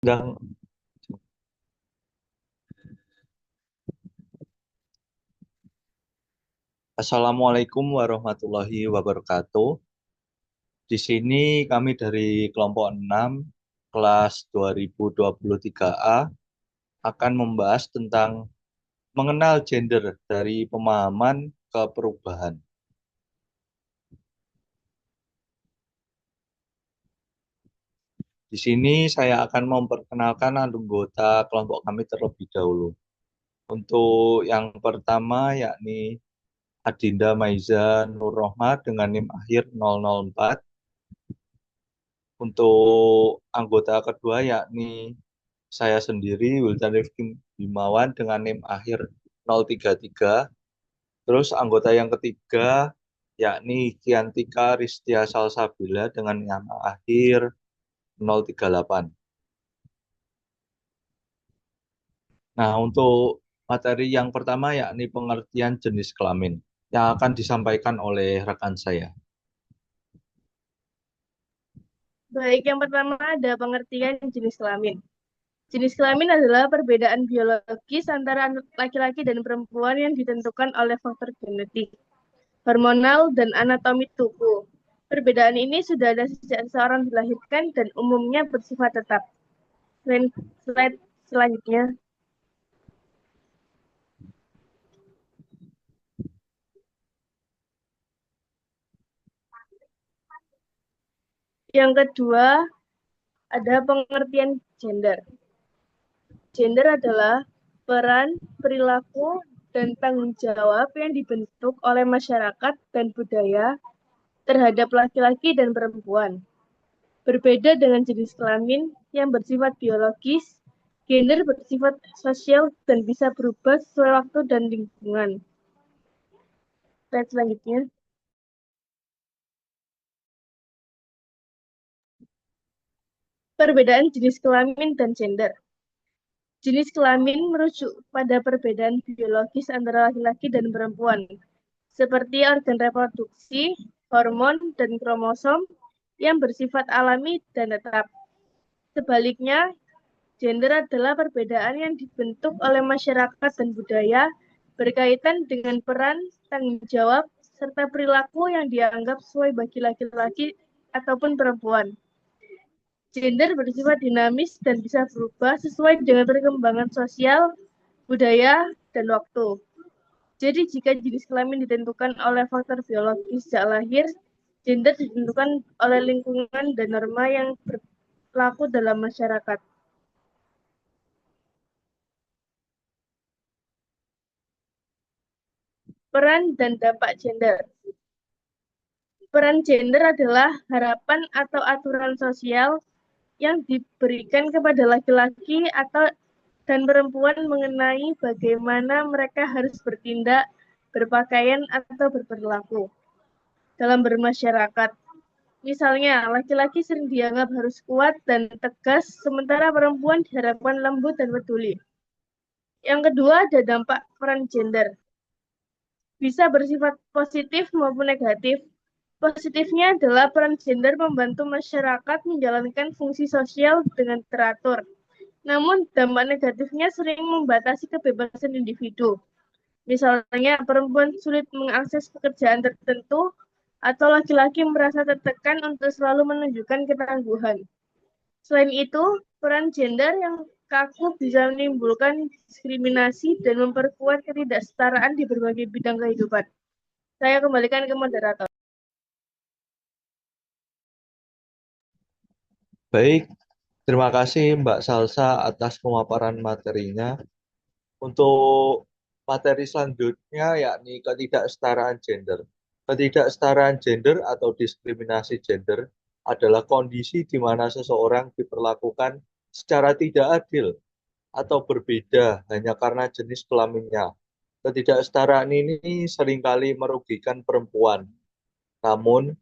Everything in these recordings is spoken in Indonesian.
Sedang- Assalamualaikum warahmatullahi wabarakatuh. Di sini kami dari kelompok 6 kelas 2023A akan membahas tentang mengenal gender dari pemahaman ke perubahan. Di sini saya akan memperkenalkan anggota kelompok kami terlebih dahulu. Untuk yang pertama yakni Adinda Maiza Nur Rohmat dengan NIM akhir 004. Untuk anggota kedua yakni saya sendiri Wildan Rifki Bimawan dengan NIM akhir 033. Terus anggota yang ketiga yakni Kiantika Ristia Salsabila dengan NIM akhir 038. Nah, untuk materi yang pertama yakni pengertian jenis kelamin yang akan disampaikan oleh rekan saya. Baik, yang pertama ada pengertian jenis kelamin. Jenis kelamin adalah perbedaan biologis antara laki-laki dan perempuan yang ditentukan oleh faktor genetik, hormonal, dan anatomi tubuh. Perbedaan ini sudah ada sejak seseorang dilahirkan dan umumnya bersifat tetap. Slide selanjutnya. Yang kedua ada pengertian gender. Gender adalah peran, perilaku, dan tanggung jawab yang dibentuk oleh masyarakat dan budaya terhadap laki-laki dan perempuan. Berbeda dengan jenis kelamin yang bersifat biologis, gender bersifat sosial dan bisa berubah sesuai waktu dan lingkungan. Slide selanjutnya. Perbedaan jenis kelamin dan gender. Jenis kelamin merujuk pada perbedaan biologis antara laki-laki dan perempuan, seperti organ reproduksi, hormon, dan kromosom yang bersifat alami dan tetap. Sebaliknya, gender adalah perbedaan yang dibentuk oleh masyarakat dan budaya berkaitan dengan peran, tanggung jawab, serta perilaku yang dianggap sesuai bagi laki-laki ataupun perempuan. Gender bersifat dinamis dan bisa berubah sesuai dengan perkembangan sosial, budaya, dan waktu. Jadi jika jenis kelamin ditentukan oleh faktor biologis sejak lahir, gender ditentukan oleh lingkungan dan norma yang berlaku dalam masyarakat. Peran dan dampak gender. Peran gender adalah harapan atau aturan sosial yang diberikan kepada laki-laki atau dan perempuan mengenai bagaimana mereka harus bertindak, berpakaian, atau berperilaku dalam bermasyarakat. Misalnya, laki-laki sering dianggap harus kuat dan tegas, sementara perempuan diharapkan lembut dan peduli. Yang kedua, ada dampak peran gender. Bisa bersifat positif maupun negatif. Positifnya adalah peran gender membantu masyarakat menjalankan fungsi sosial dengan teratur. Namun, dampak negatifnya sering membatasi kebebasan individu. Misalnya, perempuan sulit mengakses pekerjaan tertentu atau laki-laki merasa tertekan untuk selalu menunjukkan ketangguhan. Selain itu, peran gender yang kaku bisa menimbulkan diskriminasi dan memperkuat ketidaksetaraan di berbagai bidang kehidupan. Saya kembalikan ke moderator. Baik, terima kasih Mbak Salsa atas pemaparan materinya. Untuk materi selanjutnya yakni ketidaksetaraan gender. Ketidaksetaraan gender atau diskriminasi gender adalah kondisi di mana seseorang diperlakukan secara tidak adil atau berbeda hanya karena jenis kelaminnya. Ketidaksetaraan ini seringkali merugikan perempuan, namun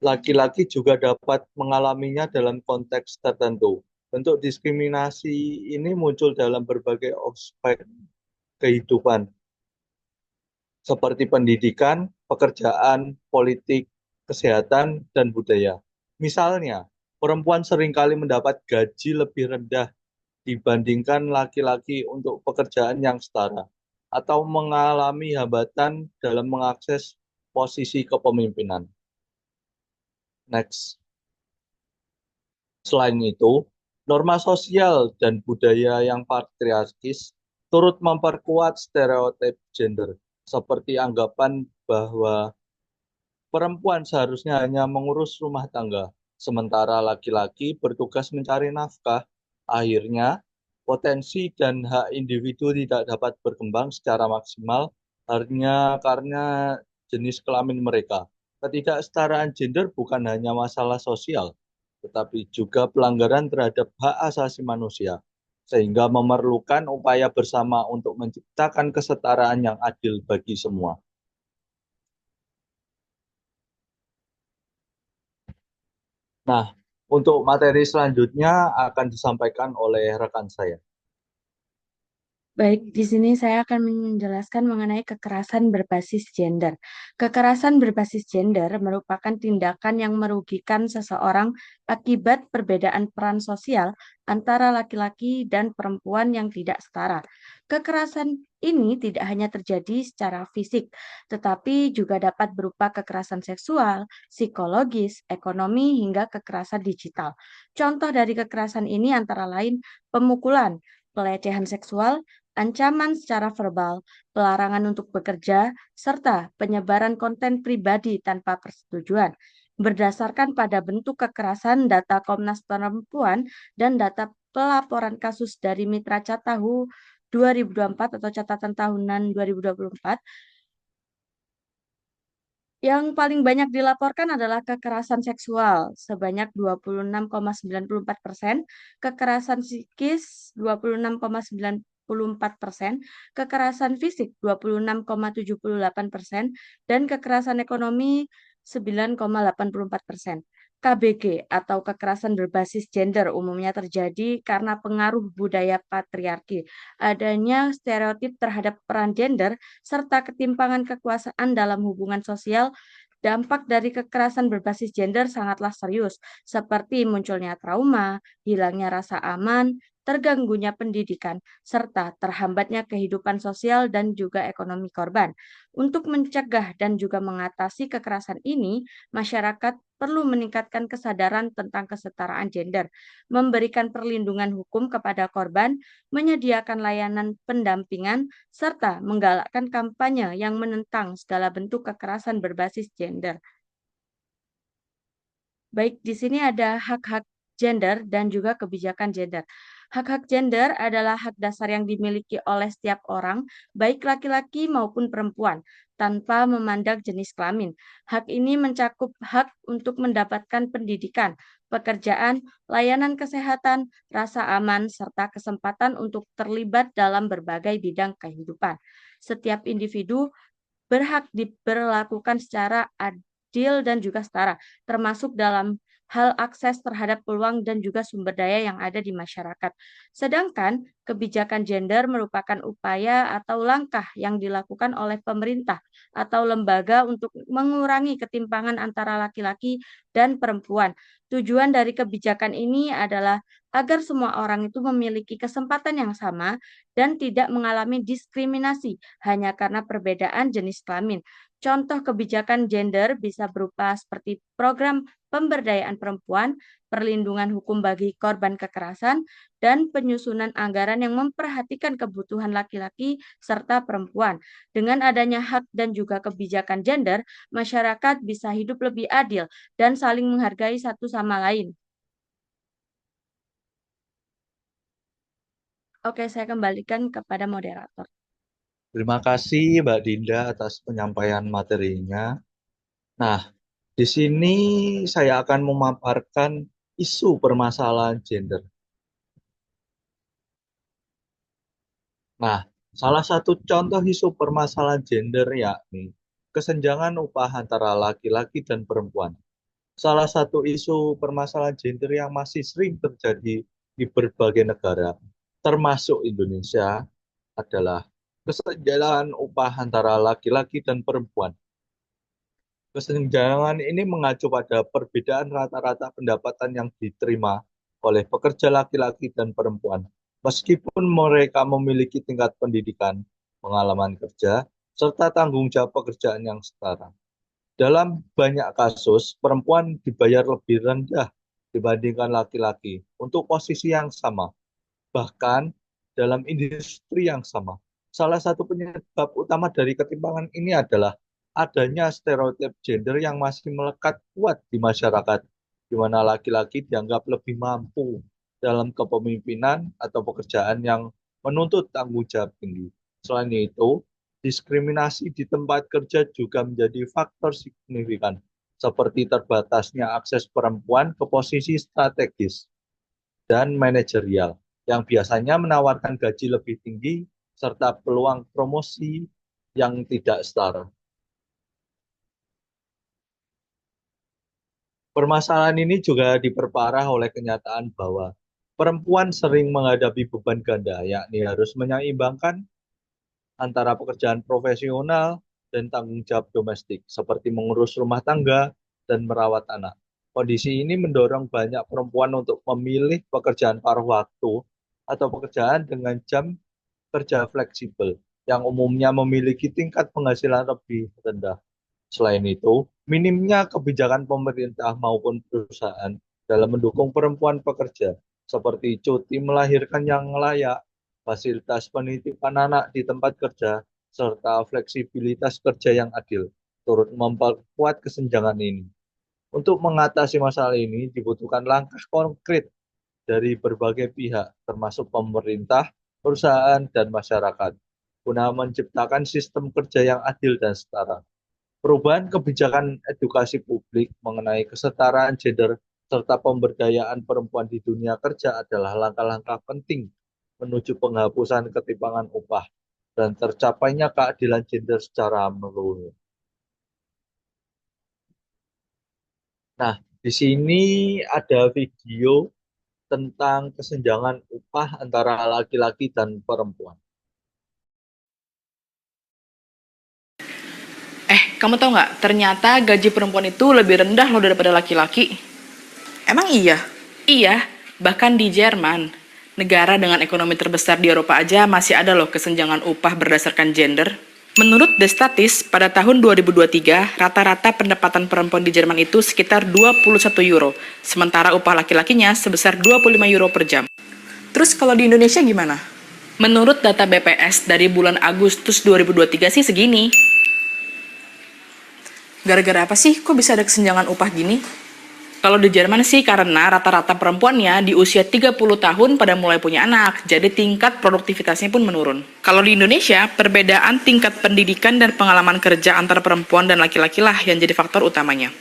laki-laki juga dapat mengalaminya dalam konteks tertentu. Bentuk diskriminasi ini muncul dalam berbagai aspek kehidupan, seperti pendidikan, pekerjaan, politik, kesehatan, dan budaya. Misalnya, Perempuan seringkali mendapat gaji lebih rendah dibandingkan laki-laki untuk pekerjaan yang setara, atau mengalami hambatan dalam mengakses posisi kepemimpinan. Next. Selain itu, norma sosial dan budaya yang patriarkis turut memperkuat stereotip gender, seperti anggapan bahwa perempuan seharusnya hanya mengurus rumah tangga, sementara laki-laki bertugas mencari nafkah. Akhirnya, potensi dan hak individu tidak dapat berkembang secara maksimal hanya karena jenis kelamin mereka. Ketidaksetaraan gender bukan hanya masalah sosial, tetapi juga pelanggaran terhadap hak asasi manusia, sehingga memerlukan upaya bersama untuk menciptakan kesetaraan yang adil bagi semua. Nah, untuk materi selanjutnya akan disampaikan oleh rekan saya. Baik, di sini saya akan menjelaskan mengenai kekerasan berbasis gender. Kekerasan berbasis gender merupakan tindakan yang merugikan seseorang akibat perbedaan peran sosial antara laki-laki dan perempuan yang tidak setara. Kekerasan ini tidak hanya terjadi secara fisik, tetapi juga dapat berupa kekerasan seksual, psikologis, ekonomi, hingga kekerasan digital. Contoh dari kekerasan ini antara lain pemukulan, pelecehan seksual, ancaman secara verbal, pelarangan untuk bekerja, serta penyebaran konten pribadi tanpa persetujuan. Berdasarkan pada bentuk kekerasan data Komnas Perempuan dan data pelaporan kasus dari Mitra Catahu 2024 atau catatan tahunan 2024, yang paling banyak dilaporkan adalah kekerasan seksual sebanyak 26,94%, kekerasan psikis 26,94%, kekerasan fisik 26,78%, dan kekerasan ekonomi 9,84%. KBG atau kekerasan berbasis gender umumnya terjadi karena pengaruh budaya patriarki, adanya stereotip terhadap peran gender, serta ketimpangan kekuasaan dalam hubungan sosial. Dampak dari kekerasan berbasis gender sangatlah serius, seperti munculnya trauma, hilangnya rasa aman, terganggunya pendidikan, serta terhambatnya kehidupan sosial dan juga ekonomi korban. Untuk mencegah dan juga mengatasi kekerasan ini, masyarakat perlu meningkatkan kesadaran tentang kesetaraan gender, memberikan perlindungan hukum kepada korban, menyediakan layanan pendampingan, serta menggalakkan kampanye yang menentang segala bentuk kekerasan berbasis gender. Baik, di sini ada hak-hak gender dan juga kebijakan gender. Hak-hak gender adalah hak dasar yang dimiliki oleh setiap orang, baik laki-laki maupun perempuan, tanpa memandang jenis kelamin. Hak ini mencakup hak untuk mendapatkan pendidikan, pekerjaan, layanan kesehatan, rasa aman, serta kesempatan untuk terlibat dalam berbagai bidang kehidupan. Setiap individu berhak diperlakukan secara adil dan juga setara, termasuk dalam hal akses terhadap peluang dan juga sumber daya yang ada di masyarakat. Sedangkan kebijakan gender merupakan upaya atau langkah yang dilakukan oleh pemerintah atau lembaga untuk mengurangi ketimpangan antara laki-laki dan perempuan. Tujuan dari kebijakan ini adalah agar semua orang itu memiliki kesempatan yang sama dan tidak mengalami diskriminasi hanya karena perbedaan jenis kelamin. Contoh kebijakan gender bisa berupa seperti program pemberdayaan perempuan, perlindungan hukum bagi korban kekerasan, dan penyusunan anggaran yang memperhatikan kebutuhan laki-laki serta perempuan. Dengan adanya hak dan juga kebijakan gender, masyarakat bisa hidup lebih adil dan saling menghargai satu sama lain. Oke, saya kembalikan kepada moderator. Terima kasih Mbak Dinda atas penyampaian materinya. Nah, di sini saya akan memaparkan isu permasalahan gender. Nah, salah satu contoh isu permasalahan gender yakni kesenjangan upah antara laki-laki dan perempuan. Salah satu isu permasalahan gender yang masih sering terjadi di berbagai negara, termasuk Indonesia, adalah kesenjangan upah antara laki-laki dan perempuan. Kesenjangan ini mengacu pada perbedaan rata-rata pendapatan yang diterima oleh pekerja laki-laki dan perempuan, meskipun mereka memiliki tingkat pendidikan, pengalaman kerja, serta tanggung jawab pekerjaan yang setara. Dalam banyak kasus, perempuan dibayar lebih rendah dibandingkan laki-laki untuk posisi yang sama, bahkan dalam industri yang sama. Salah satu penyebab utama dari ketimpangan ini adalah adanya stereotip gender yang masih melekat kuat di masyarakat, di mana laki-laki dianggap lebih mampu dalam kepemimpinan atau pekerjaan yang menuntut tanggung jawab tinggi. Selain itu, diskriminasi di tempat kerja juga menjadi faktor signifikan, seperti terbatasnya akses perempuan ke posisi strategis dan manajerial yang biasanya menawarkan gaji lebih tinggi serta peluang promosi yang tidak setara. Permasalahan ini juga diperparah oleh kenyataan bahwa perempuan sering menghadapi beban ganda, yakni harus menyeimbangkan antara pekerjaan profesional dan tanggung jawab domestik, seperti mengurus rumah tangga dan merawat anak. Kondisi ini mendorong banyak perempuan untuk memilih pekerjaan paruh waktu atau pekerjaan dengan jam kerja fleksibel yang umumnya memiliki tingkat penghasilan lebih rendah. Selain itu, minimnya kebijakan pemerintah maupun perusahaan dalam mendukung perempuan pekerja, seperti cuti melahirkan yang layak, fasilitas penitipan anak di tempat kerja, serta fleksibilitas kerja yang adil, turut memperkuat kesenjangan ini. Untuk mengatasi masalah ini, dibutuhkan langkah konkret dari berbagai pihak, termasuk pemerintah, perusahaan, dan masyarakat, guna menciptakan sistem kerja yang adil dan setara. Perubahan kebijakan edukasi publik mengenai kesetaraan gender serta pemberdayaan perempuan di dunia kerja adalah langkah-langkah penting menuju penghapusan ketimpangan upah dan tercapainya keadilan gender secara menyeluruh. Nah, di sini ada video tentang kesenjangan upah antara laki-laki dan perempuan. Kamu tahu nggak? Ternyata gaji perempuan itu lebih rendah loh daripada laki-laki. Emang iya? Iya, bahkan di Jerman, negara dengan ekonomi terbesar di Eropa aja masih ada loh kesenjangan upah berdasarkan gender. Menurut The Statist, pada tahun 2023, rata-rata pendapatan perempuan di Jerman itu sekitar 21 euro, sementara upah laki-lakinya sebesar 25 euro per jam. Terus kalau di Indonesia gimana? Menurut data BPS dari bulan Agustus 2023 sih segini. Gara-gara apa sih kok bisa ada kesenjangan upah gini? Kalau di Jerman sih karena rata-rata perempuannya di usia 30 tahun pada mulai punya anak, jadi tingkat produktivitasnya pun menurun. Kalau di Indonesia, perbedaan tingkat pendidikan dan pengalaman kerja antara perempuan dan laki-laki lah yang jadi faktor utamanya.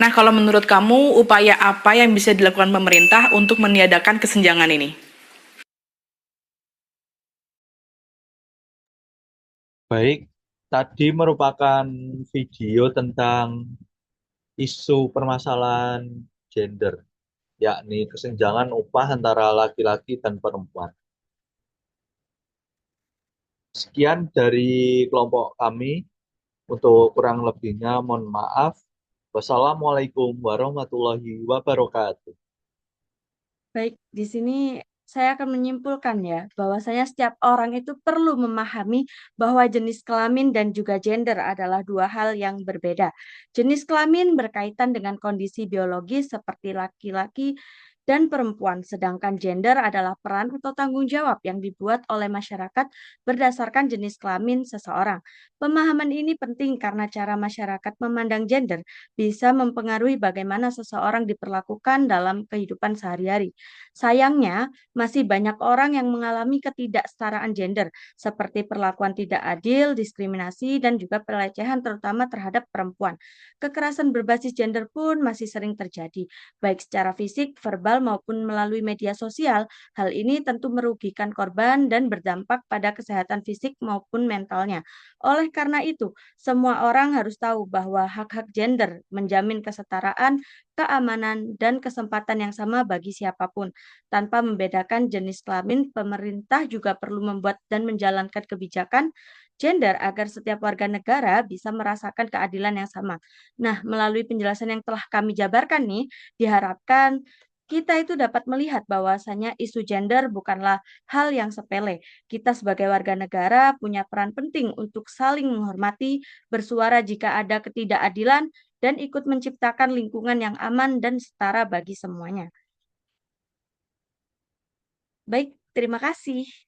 Nah, kalau menurut kamu, upaya apa yang bisa dilakukan pemerintah untuk meniadakan kesenjangan ini? Baik, tadi merupakan video tentang isu permasalahan gender, yakni kesenjangan upah antara laki-laki dan perempuan. Sekian dari kelompok kami. Untuk kurang lebihnya, mohon maaf. Wassalamualaikum warahmatullahi wabarakatuh. Baik, di sini saya akan menyimpulkan ya, bahwasanya setiap orang itu perlu memahami bahwa jenis kelamin dan juga gender adalah dua hal yang berbeda. Jenis kelamin berkaitan dengan kondisi biologis seperti laki-laki dan perempuan, sedangkan gender adalah peran atau tanggung jawab yang dibuat oleh masyarakat berdasarkan jenis kelamin seseorang. Pemahaman ini penting karena cara masyarakat memandang gender bisa mempengaruhi bagaimana seseorang diperlakukan dalam kehidupan sehari-hari. Sayangnya, masih banyak orang yang mengalami ketidaksetaraan gender, seperti perlakuan tidak adil, diskriminasi, dan juga pelecehan terutama terhadap perempuan. Kekerasan berbasis gender pun masih sering terjadi, baik secara fisik, verbal, maupun melalui media sosial. Hal ini tentu merugikan korban dan berdampak pada kesehatan fisik maupun mentalnya. Oleh karena itu, semua orang harus tahu bahwa hak-hak gender menjamin kesetaraan, keamanan, dan kesempatan yang sama bagi siapapun. Tanpa membedakan jenis kelamin, pemerintah juga perlu membuat dan menjalankan kebijakan gender agar setiap warga negara bisa merasakan keadilan yang sama. Nah, melalui penjelasan yang telah kami jabarkan nih, diharapkan kita itu dapat melihat bahwasanya isu gender bukanlah hal yang sepele. Kita sebagai warga negara punya peran penting untuk saling menghormati, bersuara jika ada ketidakadilan, dan ikut menciptakan lingkungan yang aman dan setara bagi semuanya. Baik, terima kasih.